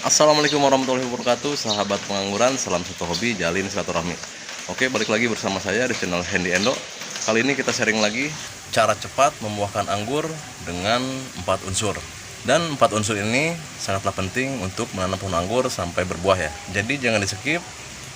Assalamualaikum warahmatullahi wabarakatuh, sahabat pengangguran, salam satu hobi, jalin silaturahmi. Oke, balik lagi bersama saya di channel Handy Endo. Kali ini kita sharing lagi cara cepat membuahkan anggur dengan 4 unsur. Dan 4 unsur ini sangatlah penting untuk menanam pohon anggur sampai berbuah ya. Jadi jangan di skip,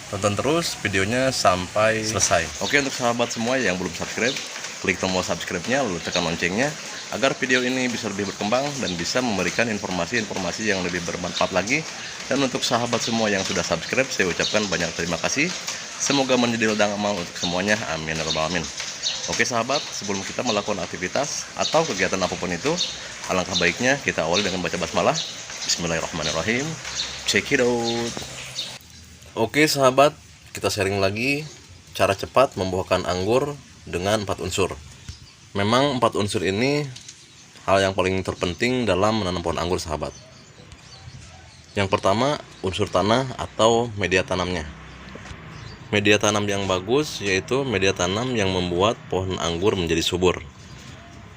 tonton terus videonya sampai selesai. Oke, untuk sahabat semua yang belum subscribe, klik tombol subscribe-nya lalu tekan loncengnya agar video ini bisa lebih berkembang dan bisa memberikan informasi-informasi yang lebih bermanfaat lagi. Dan untuk sahabat semua yang sudah subscribe, saya ucapkan banyak terima kasih. Semoga menjadi ladang amal untuk semuanya, amin ya rabbal alamin. Oke sahabat, sebelum kita melakukan aktivitas atau kegiatan apapun itu, alangkah baiknya kita awali dengan baca basmalah. Bismillahirrahmanirrahim. Check it out. Oke sahabat, kita sharing lagi cara cepat membuahkan anggur dengan 4 unsur. Memang 4 unsur ini hal yang paling terpenting dalam menanam pohon anggur sahabat. Yang pertama, unsur tanah atau media tanamnya. Media tanam yang bagus yaitu media tanam yang membuat pohon anggur menjadi subur.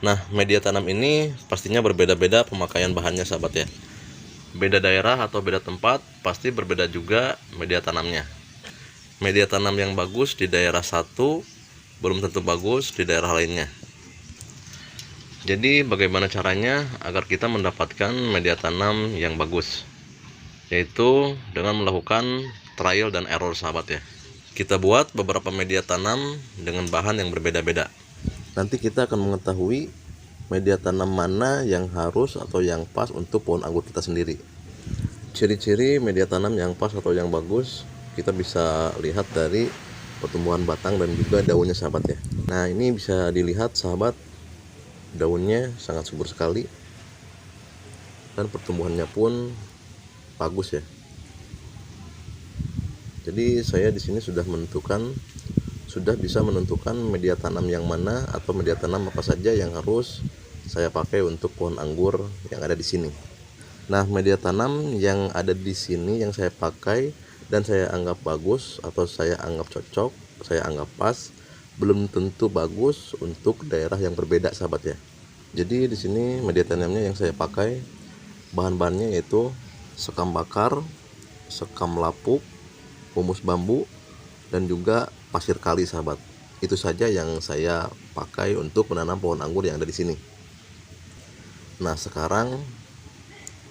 Nah, media tanam ini pastinya berbeda-beda pemakaian bahannya sahabat ya. Beda daerah atau beda tempat pasti berbeda juga media tanamnya. Media tanam yang bagus di daerah satu belum tentu bagus di daerah lainnya. Jadi bagaimana caranya agar kita mendapatkan media tanam yang bagus? Yaitu dengan melakukan trial dan error sahabat ya. Kita buat beberapa media tanam dengan bahan yang berbeda-beda. Nanti kita akan mengetahui media tanam mana yang harus atau yang pas untuk pohon anggur kita sendiri. Ciri-ciri media tanam yang pas atau yang bagus kita bisa lihat dari pertumbuhan batang dan juga daunnya sahabat ya. Nah ini bisa dilihat sahabat, daunnya sangat subur sekali dan pertumbuhannya pun bagus ya. Jadi saya di sini sudah bisa menentukan media tanam yang mana atau media tanam apa saja yang harus saya pakai untuk pohon anggur yang ada di sini. Nah, media tanam yang ada di sini yang saya pakai dan saya anggap bagus atau saya anggap cocok, saya anggap pas, belum tentu bagus untuk daerah yang berbeda sahabat ya. Jadi di sini media tanamnya yang saya pakai bahan-bahannya yaitu sekam bakar, sekam lapuk, humus bambu, dan juga pasir kali sahabat. Itu saja yang saya pakai untuk menanam pohon anggur yang ada di sini. Nah sekarang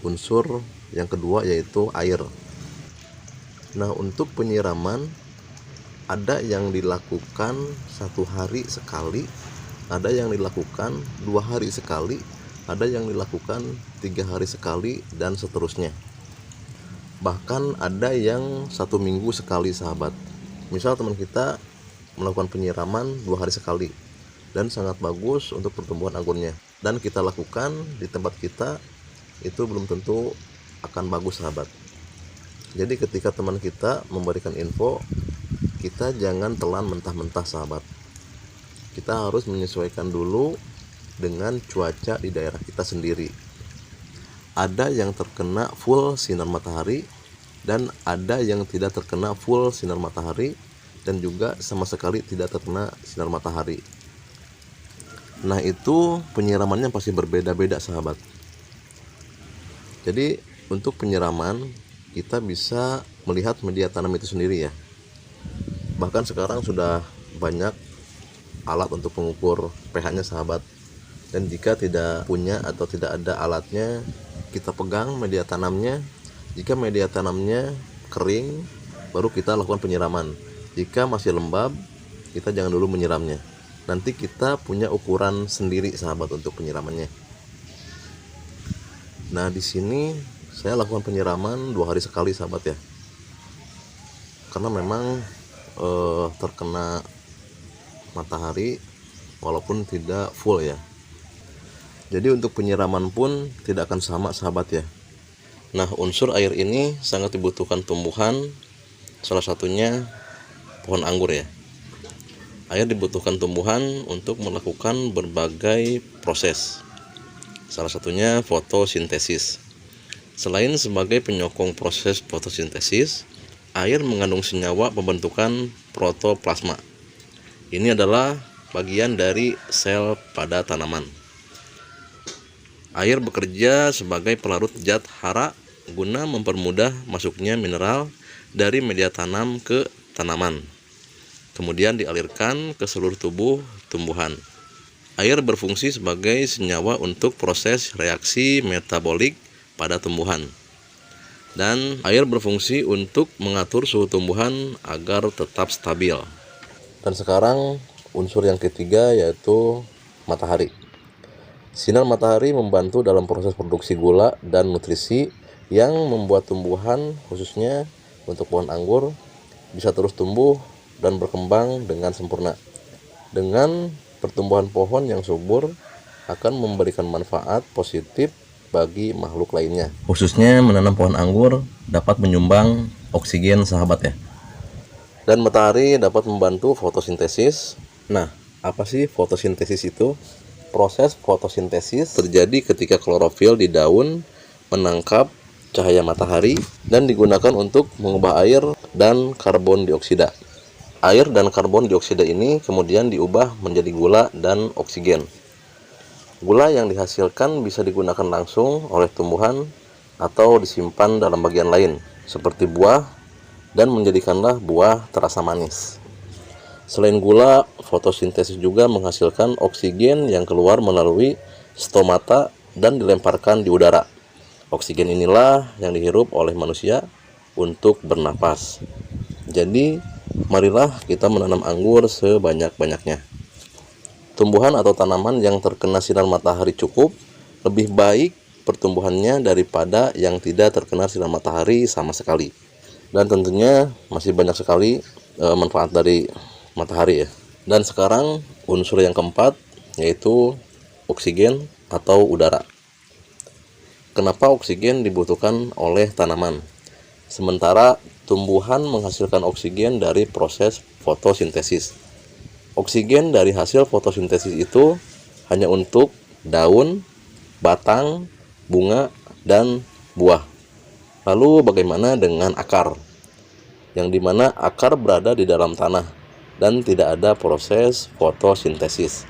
unsur yang kedua yaitu air. Nah untuk penyiraman ada yang dilakukan 1 hari sekali, ada yang dilakukan 2 hari sekali, ada yang dilakukan 3 hari sekali, dan seterusnya. Bahkan ada yang 1 minggu sekali sahabat. Misal teman kita melakukan penyiraman 2 hari sekali dan sangat bagus untuk pertumbuhan anggurnya, dan kita lakukan di tempat kita, itu belum tentu akan bagus sahabat. Jadi ketika teman kita memberikan info, kita jangan telan mentah-mentah sahabat. Kita harus menyesuaikan dulu dengan cuaca di daerah kita sendiri. Ada yang terkena full sinar matahari dan ada yang tidak terkena full sinar matahari dan juga sama sekali tidak terkena sinar matahari. Nah itu penyiramannya pasti berbeda-beda sahabat. Jadi untuk penyiraman kita bisa melihat media tanam itu sendiri ya. Bahkan sekarang sudah banyak alat untuk mengukur pH-nya sahabat. Dan jika tidak punya atau tidak ada alatnya, kita pegang media tanamnya. Jika media tanamnya kering, baru kita lakukan penyiraman. Jika masih lembab, kita jangan dulu menyiramnya. Nanti kita punya ukuran sendiri sahabat untuk penyiramannya. Nah di sini saya lakukan penyiraman 2 hari sekali sahabat ya. Karena memang terkena matahari walaupun tidak full ya. Jadi untuk penyiraman pun tidak akan sama sahabat ya. Nah unsur air ini sangat dibutuhkan tumbuhan, salah satunya pohon anggur ya. Air dibutuhkan tumbuhan untuk melakukan berbagai proses, salah satunya fotosintesis. Selain sebagai penyokong proses fotosintesis, air mengandung senyawa pembentukan protoplasma. Ini adalah bagian dari sel pada tanaman. Air bekerja sebagai pelarut zat hara guna mempermudah masuknya mineral dari media tanam ke tanaman. Kemudian dialirkan ke seluruh tubuh tumbuhan. Air berfungsi sebagai senyawa untuk proses reaksi metabolik pada tumbuhan. Dan air berfungsi untuk mengatur suhu tumbuhan agar tetap stabil. Dan sekarang unsur yang ketiga yaitu matahari. Sinar matahari membantu dalam proses produksi gula dan nutrisi yang membuat tumbuhan, khususnya untuk pohon anggur, bisa terus tumbuh dan berkembang dengan sempurna. Dengan pertumbuhan pohon yang subur akan memberikan manfaat positif bagi makhluk lainnya. Khususnya menanam pohon anggur dapat menyumbang oksigen sahabat ya. Dan matahari dapat membantu fotosintesis. Nah, apa sih fotosintesis itu? Proses fotosintesis terjadi ketika klorofil di daun menangkap cahaya matahari dan digunakan untuk mengubah air dan karbon dioksida. Air dan karbon dioksida ini kemudian diubah menjadi gula dan oksigen. Gula yang dihasilkan bisa digunakan langsung oleh tumbuhan atau disimpan dalam bagian lain, seperti buah, dan menjadikanlah buah terasa manis. Selain gula, fotosintesis juga menghasilkan oksigen yang keluar melalui stomata dan dilemparkan di udara. Oksigen inilah yang dihirup oleh manusia untuk bernapas. Jadi, marilah kita menanam anggur sebanyak-banyaknya. Tumbuhan atau tanaman yang terkena sinar matahari cukup lebih baik pertumbuhannya daripada yang tidak terkena sinar matahari sama sekali. Dan tentunya masih banyak sekali manfaat dari matahari ya. Dan sekarang unsur yang keempat yaitu oksigen atau udara. Kenapa oksigen dibutuhkan oleh tanaman? Sementara tumbuhan menghasilkan oksigen dari proses fotosintesis. Oksigen dari hasil fotosintesis itu hanya untuk daun, batang, bunga, dan buah. Lalu bagaimana dengan akar? Yang dimana akar berada di dalam tanah dan tidak ada proses fotosintesis.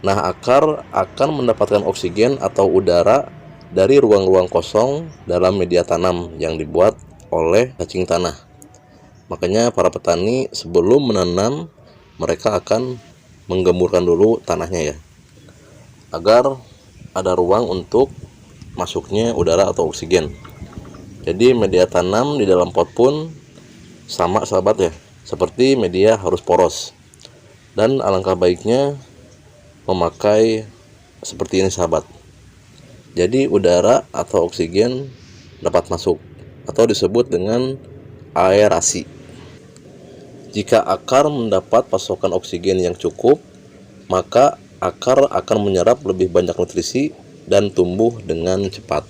Nah, akar akan mendapatkan oksigen atau udara dari ruang-ruang kosong dalam media tanam yang dibuat oleh cacing tanah. Makanya para petani sebelum menanam mereka akan menggemburkan dulu tanahnya ya, agar ada ruang untuk masuknya udara atau oksigen. Jadi media tanam di dalam pot pun sama sahabat ya, seperti media harus poros. Dan alangkah baiknya memakai seperti ini sahabat. Jadi udara atau oksigen dapat masuk atau disebut dengan aerasi. Jika akar mendapat pasokan oksigen yang cukup, maka akar akan menyerap lebih banyak nutrisi dan tumbuh dengan cepat.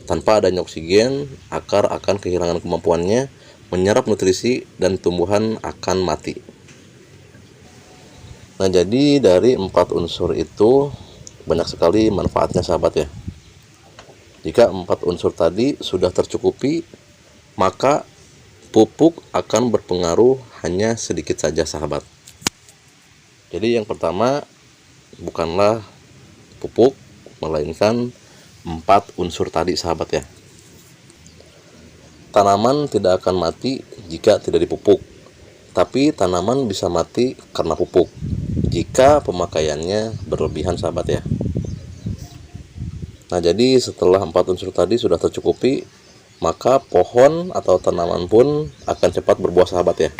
Tanpa adanya oksigen, akar akan kehilangan kemampuannya menyerap nutrisi dan tumbuhan akan mati. Nah, jadi dari 4 unsur itu banyak sekali manfaatnya sahabat ya. Jika 4 unsur tadi sudah tercukupi, maka pupuk akan berpengaruh hanya sedikit saja sahabat. Jadi yang pertama bukanlah pupuk, melainkan 4 unsur tadi sahabat ya. Tanaman tidak akan mati jika tidak dipupuk, tapi tanaman bisa mati karena pupuk jika pemakaiannya berlebihan sahabat ya. Nah, jadi setelah 4 unsur tadi sudah tercukupi, maka pohon atau tanaman pun akan cepat berbuah sahabat ya.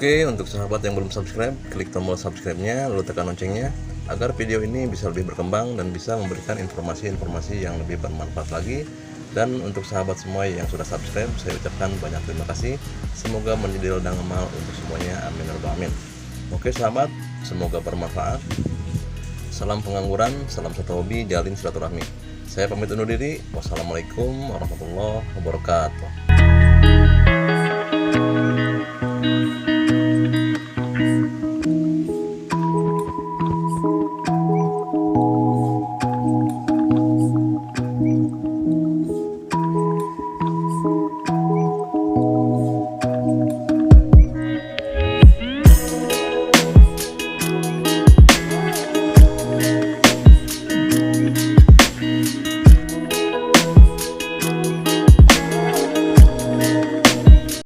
Oke, untuk sahabat yang belum subscribe, klik tombol subscribe-nya, lalu tekan loncengnya agar video ini bisa lebih berkembang dan bisa memberikan informasi-informasi yang lebih bermanfaat lagi. Dan untuk sahabat semua yang sudah subscribe, saya ucapkan banyak terima kasih. Semoga menjadi ladang amal untuk semuanya. Amin ya rabbal alamin. Oke sahabat, semoga bermanfaat. Salam pengangguran, salam satu hobi, jalin silaturahmi. Saya pamit undur diri. Wassalamualaikum warahmatullahi wabarakatuh.